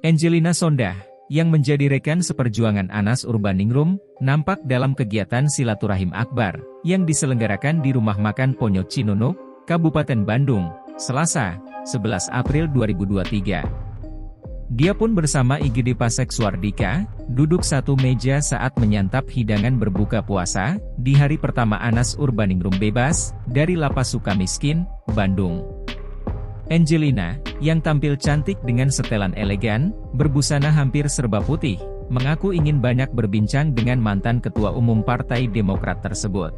Angelina Sondakh, yang menjadi rekan seperjuangan Anas Urbaningrum, nampak dalam kegiatan silaturahim akbar, yang diselenggarakan di Rumah Makan Ponyok Cinunuk, Kabupaten Bandung, Selasa, 11 April 2023. Dia pun bersama IGD Pasek Suardika, duduk satu meja saat menyantap hidangan berbuka puasa, di hari pertama Anas Urbaningrum bebas, dari Lapas Sukamiskin, Bandung. Angelina, yang tampil cantik dengan setelan elegan, berbusana hampir serba putih, mengaku ingin banyak berbincang dengan mantan Ketua Umum Partai Demokrat tersebut.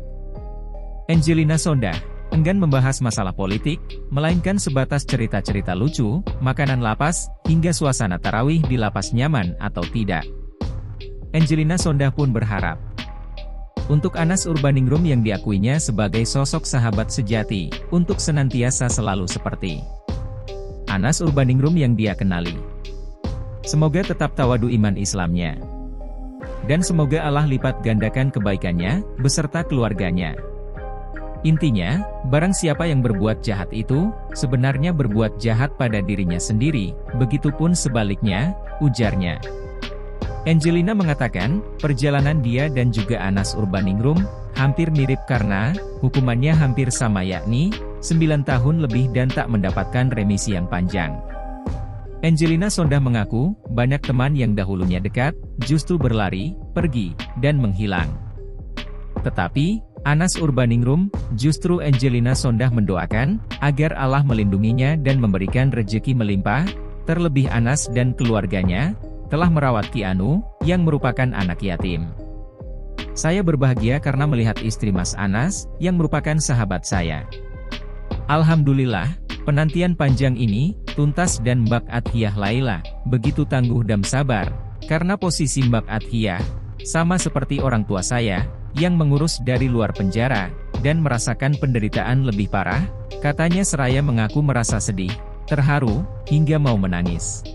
Angelina Sondakh enggan membahas masalah politik, melainkan sebatas cerita-cerita lucu, makanan lapas, hingga suasana tarawih di lapas nyaman atau tidak. Angelina Sondakh pun berharap untuk Anas Urbaningrum yang diakuinya sebagai sosok sahabat sejati, untuk senantiasa selalu seperti Anas Urbaningrum yang dia kenali. Semoga tetap tawadu iman Islamnya. Dan semoga Allah lipat gandakan kebaikannya, beserta keluarganya. Intinya, barang siapa yang berbuat jahat itu, sebenarnya berbuat jahat pada dirinya sendiri, begitupun sebaliknya, ujarnya. Angelina mengatakan, perjalanan dia dan juga Anas Urbaningrum, hampir mirip karena, hukumannya hampir sama yakni, 9 tahun lebih dan tak mendapatkan remisi yang panjang. Angelina Sondakh mengaku, banyak teman yang dahulunya dekat, justru berlari, pergi, dan menghilang. Tetapi, Anas Urbaningrum, justru Angelina Sondakh mendoakan, agar Allah melindunginya dan memberikan rejeki melimpah, terlebih Anas dan keluarganya, telah merawat Ki Anu, yang merupakan anak yatim. Saya berbahagia karena melihat istri Mas Anas, yang merupakan sahabat saya. Alhamdulillah, penantian panjang ini, tuntas dan Mbak Athiyah Laila, begitu tangguh dan sabar, karena posisi Mbak Athiyah, sama seperti orang tua saya, yang mengurus dari luar penjara, dan merasakan penderitaan lebih parah, katanya seraya mengaku merasa sedih, terharu, hingga mau menangis.